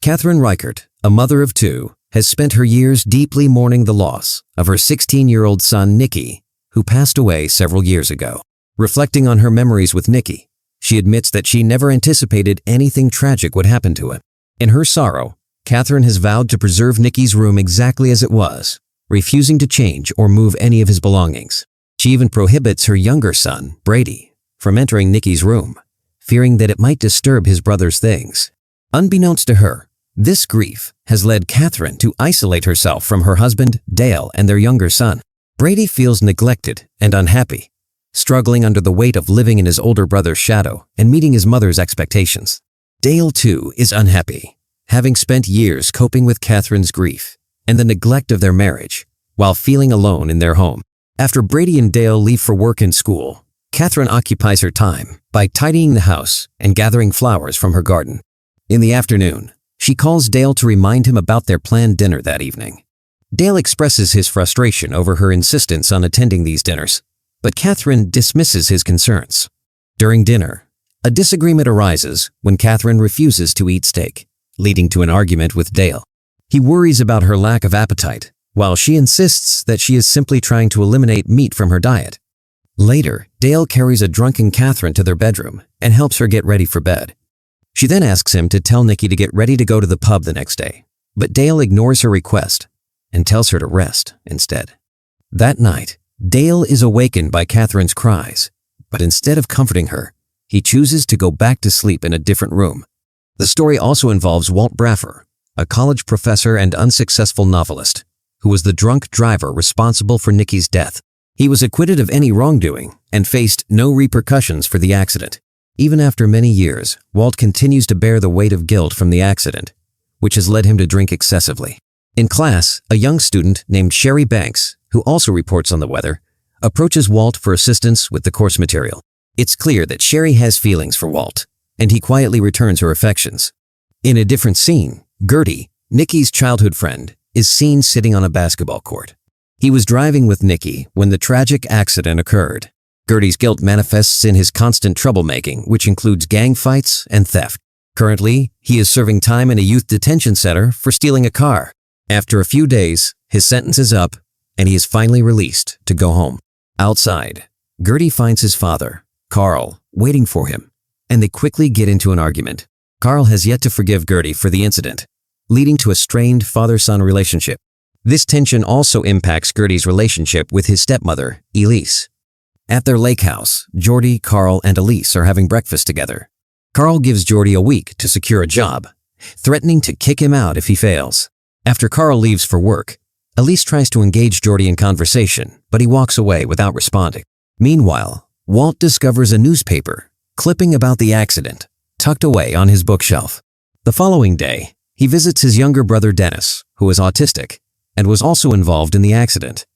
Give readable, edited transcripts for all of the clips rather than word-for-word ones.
Catherine Reichert, a mother of two, has spent her years deeply mourning the loss of her 16-year-old son, Nikki, who passed away several years ago. Reflecting on her memories with Nikki, she admits that she never anticipated anything tragic would happen to him. In her sorrow, Catherine has vowed to preserve Nikki's room exactly as it was, refusing to change or move any of his belongings. She even prohibits her younger son, Brady, from entering Nikki's room, fearing that it might disturb his brother's things. Unbeknownst to her, this grief has led Catherine to isolate herself from her husband, Dale, and their younger son. Brady feels neglected and unhappy, struggling under the weight of living in his older brother's shadow and meeting his mother's expectations. Dale, too, is unhappy, having spent years coping with Catherine's grief and the neglect of their marriage, while feeling alone in their home. After Brady and Dale leave for work and school, Catherine occupies her time by tidying the house and gathering flowers from her garden. In the afternoon, she calls Dale to remind him about their planned dinner that evening. Dale expresses his frustration over her insistence on attending these dinners, but Catherine dismisses his concerns. During dinner, a disagreement arises when Catherine refuses to eat steak, leading to an argument with Dale. He worries about her lack of appetite, while she insists that she is simply trying to eliminate meat from her diet. Later, Dale carries a drunken Catherine to their bedroom and helps her get ready for bed. She then asks him to tell Nikki to get ready to go to the pub the next day, but Dale ignores her request and tells her to rest instead. That night, Dale is awakened by Catherine's cries, but instead of comforting her, he chooses to go back to sleep in a different room. The story also involves Walt Braffer, a college professor and unsuccessful novelist, who was the drunk driver responsible for Nikki's death. He was acquitted of any wrongdoing and faced no repercussions for the accident. Even after many years, Walt continues to bear the weight of guilt from the accident, which has led him to drink excessively. In class, a young student named Sherry Banks, who also reports on the weather, approaches Walt for assistance with the course material. It's clear that Sherry has feelings for Walt, and he quietly returns her affections. In a different scene, Gertie, Nikki's childhood friend, is seen sitting on a basketball court. He was driving with Nikki when the tragic accident occurred. Gertie's guilt manifests in his constant troublemaking, which includes gang fights and theft. Currently, he is serving time in a youth detention center for stealing a car. After a few days, his sentence is up, and he is finally released to go home. Outside, Gertie finds his father, Carl, waiting for him, and they quickly get into an argument. Carl has yet to forgive Gertie for the incident, leading to a strained father-son relationship. This tension also impacts Gertie's relationship with his stepmother, Elise. At their lake house, Geordie, Carl, and Elise are having breakfast together. Carl gives Geordie a week to secure a job, threatening to kick him out if he fails. After Carl leaves for work, Elise tries to engage Geordie in conversation, but he walks away without responding. Meanwhile, Walt discovers a newspaper clipping about the accident, tucked away on his bookshelf. The following day, he visits his younger brother Dennis, who is autistic, and was also involved in the accident.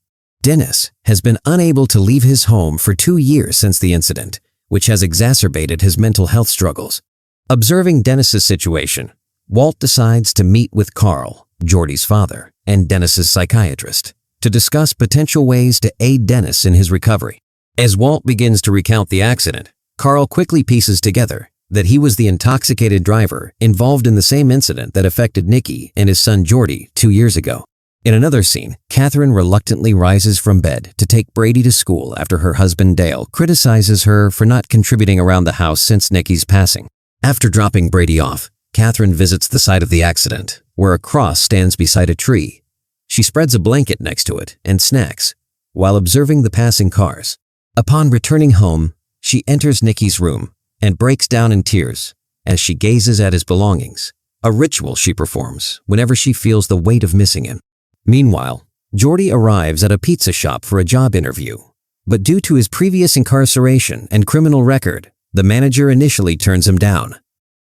Dennis has been unable to leave his home for 2 years since the incident, which has exacerbated his mental health struggles. Observing Dennis's situation, Walt decides to meet with Carl, Geordie's father, and Dennis's psychiatrist to discuss potential ways to aid Dennis in his recovery. As Walt begins to recount the accident, Carl quickly pieces together that he was the intoxicated driver involved in the same incident that affected Nikki and his son Geordie 2 years ago. In another scene, Catherine reluctantly rises from bed to take Brady to school after her husband Dale criticizes her for not contributing around the house since Nikki's passing. After dropping Brady off, Catherine visits the site of the accident, where a cross stands beside a tree. She spreads a blanket next to it and snacks, while observing the passing cars. Upon returning home, she enters Nikki's room and breaks down in tears as she gazes at his belongings, a ritual she performs whenever she feels the weight of missing him. Meanwhile, Geordie arrives at a pizza shop for a job interview, but due to his previous incarceration and criminal record, the manager initially turns him down.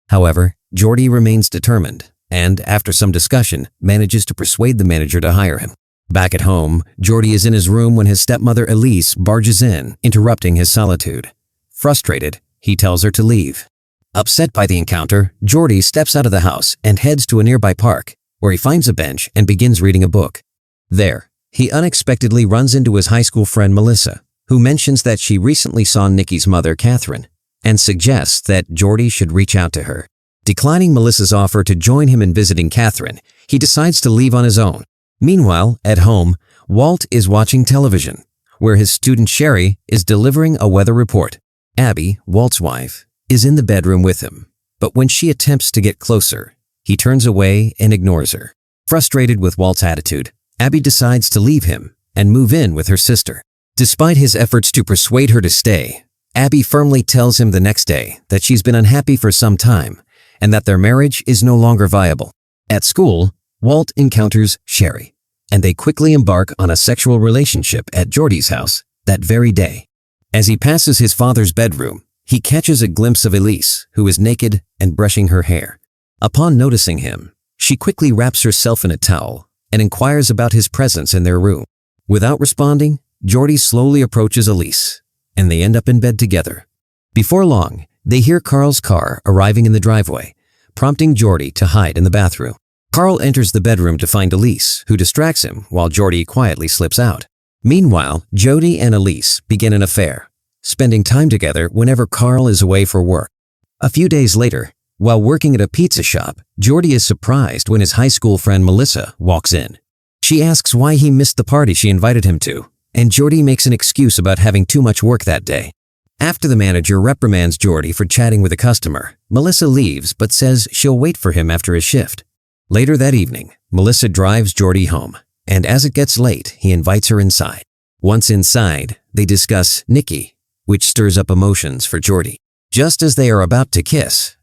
However, Geordie remains determined and, after some discussion, manages to persuade the manager to hire him. Back at home, Geordie is in his room when his stepmother Elise barges in, interrupting his solitude. Frustrated, he tells her to leave. Upset by the encounter, Geordie steps out of the house and heads to a nearby park, where he finds a bench and begins reading a book. There, he unexpectedly runs into his high school friend Melissa, who mentions that she recently saw Nikki's mother, Catherine, and suggests that Geordie should reach out to her. Declining Melissa's offer to join him in visiting Catherine, he decides to leave on his own. Meanwhile, at home, Walt is watching television, where his student Sherry is delivering a weather report. Abby, Walt's wife, is in the bedroom with him, but when she attempts to get closer, he turns away and ignores her. Frustrated with Walt's attitude, Abby decides to leave him and move in with her sister. Despite his efforts to persuade her to stay, Abby firmly tells him the next day that she's been unhappy for some time and that their marriage is no longer viable. At school, Walt encounters Sherry, and they quickly embark on a sexual relationship at Jordy's house that very day. As he passes his father's bedroom, he catches a glimpse of Elise, who is naked and brushing her hair. Upon noticing him, she quickly wraps herself in a towel and inquires about his presence in their room. Without responding, Jordy slowly approaches Elise, and they end up in bed together. Before long, they hear Carl's car arriving in the driveway, prompting Jordy to hide in the bathroom. Carl enters the bedroom to find Elise, who distracts him while Jordy quietly slips out. Meanwhile, Jody and Elise begin an affair, spending time together whenever Carl is away for work. A few days later, while working at a pizza shop, Jordy is surprised when his high school friend Melissa walks in. She asks why he missed the party she invited him to, and Jordy makes an excuse about having too much work that day. After the manager reprimands Jordy for chatting with a customer, Melissa leaves but says she'll wait for him after his shift. Later that evening, Melissa drives Jordy home, and as it gets late, he invites her inside. Once inside, they discuss Nikki, which stirs up emotions for Jordy. Just as they are about to kiss,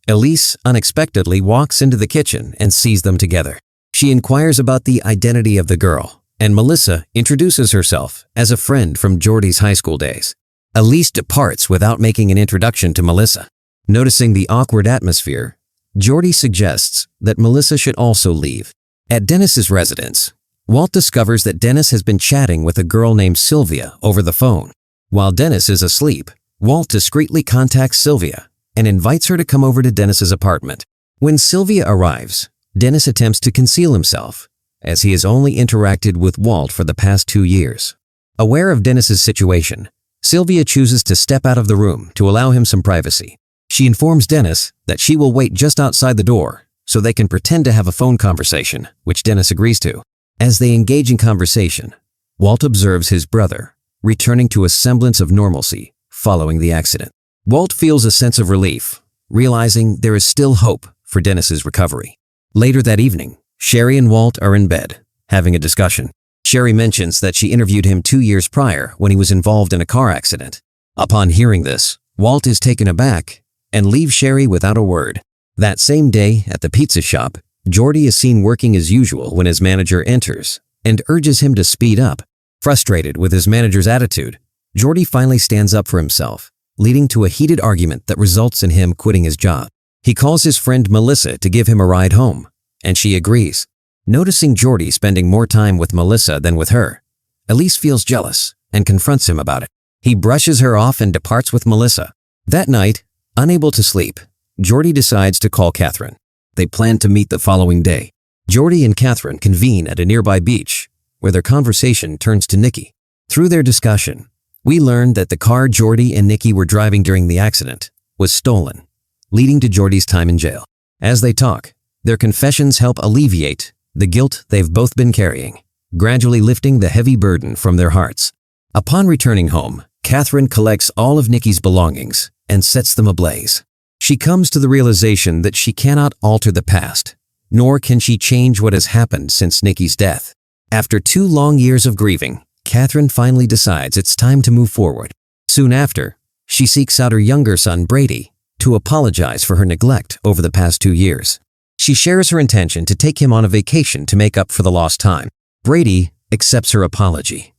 Elise unexpectedly walks into the kitchen and sees them together. She inquires about the identity of the girl, and Melissa introduces herself as a friend from Jordy's high school days. Elise departs without making an introduction to Melissa. Noticing the awkward atmosphere, Jordy suggests that Melissa should also leave. At Dennis's residence, Walt discovers that Dennis has been chatting with a girl named Sylvia over the phone. While Dennis is asleep, Walt discreetly contacts Sylvia and invites her to come over to Dennis's apartment. When Sylvia arrives, Dennis attempts to conceal himself, as he has only interacted with Walt for the past 2 years. Aware of Dennis's situation, Sylvia chooses to step out of the room to allow him some privacy. She informs Dennis that she will wait just outside the door so they can pretend to have a phone conversation, which Dennis agrees to. As they engage in conversation, Walt observes his brother returning to a semblance of normalcy following the accident. Walt feels a sense of relief, realizing there is still hope for Dennis's recovery. Later that evening, Sherry and Walt are in bed, having a discussion. Sherry mentions that she interviewed him 2 years prior when he was involved in a car accident. Upon hearing this, Walt is taken aback and leaves Sherry without a word. That same day, at the pizza shop, Jordy is seen working as usual when his manager enters and urges him to speed up. Frustrated with his manager's attitude, Jordy finally stands up for himself, leading to a heated argument that results in him quitting his job. He calls his friend Melissa to give him a ride home, and she agrees. Noticing Jordy spending more time with Melissa than with her, Elise feels jealous and confronts him about it. He brushes her off and departs with Melissa. That night, unable to sleep, Jordy decides to call Catherine. They plan to meet the following day. Jordy and Catherine convene at a nearby beach, where their conversation turns to Nikki. Through their discussion, we learn that the car Jordy and Nikki were driving during the accident was stolen, leading to Jordy's time in jail. As they talk, their confessions help alleviate the guilt they've both been carrying, gradually lifting the heavy burden from their hearts. Upon returning home, Catherine collects all of Nikki's belongings and sets them ablaze. She comes to the realization that she cannot alter the past, nor can she change what has happened since Nikki's death. After 2 long years of grieving, Catherine finally decides it's time to move forward. Soon after, she seeks out her younger son, Brady, to apologize for her neglect over the past 2 years. She shares her intention to take him on a vacation to make up for the lost time. Brady accepts her apology,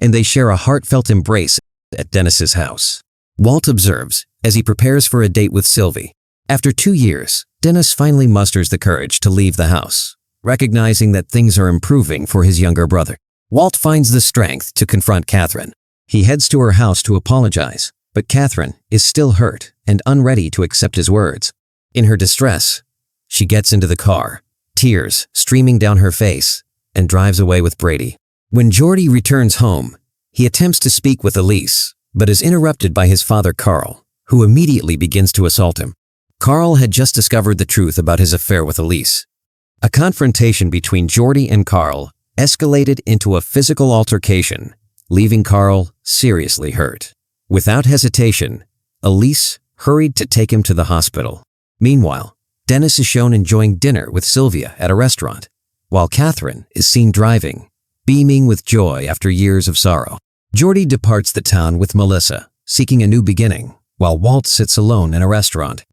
and they share a heartfelt embrace at Dennis's house. Walt observes as he prepares for a date with Sylvie. After 2 years, Dennis finally musters the courage to leave the house, recognizing that things are improving for his younger brother. Walt finds the strength to confront Catherine. He heads to her house to apologize, but Catherine is still hurt and unready to accept his words. In her distress, she gets into the car, tears streaming down her face, and drives away with Brady. When Jordy returns home, he attempts to speak with Elise, but is interrupted by his father Carl, who immediately begins to assault him. Carl had just discovered the truth about his affair with Elise. A confrontation between Jordy and Carl escalated into a physical altercation, leaving Carl seriously hurt. Without hesitation, Elise hurried to take him to the hospital. Meanwhile, Dennis is shown enjoying dinner with Sylvia at a restaurant, while Catherine is seen driving, beaming with joy after years of sorrow. Jordy departs the town with Melissa, seeking a new beginning, while Walt sits alone in a restaurant,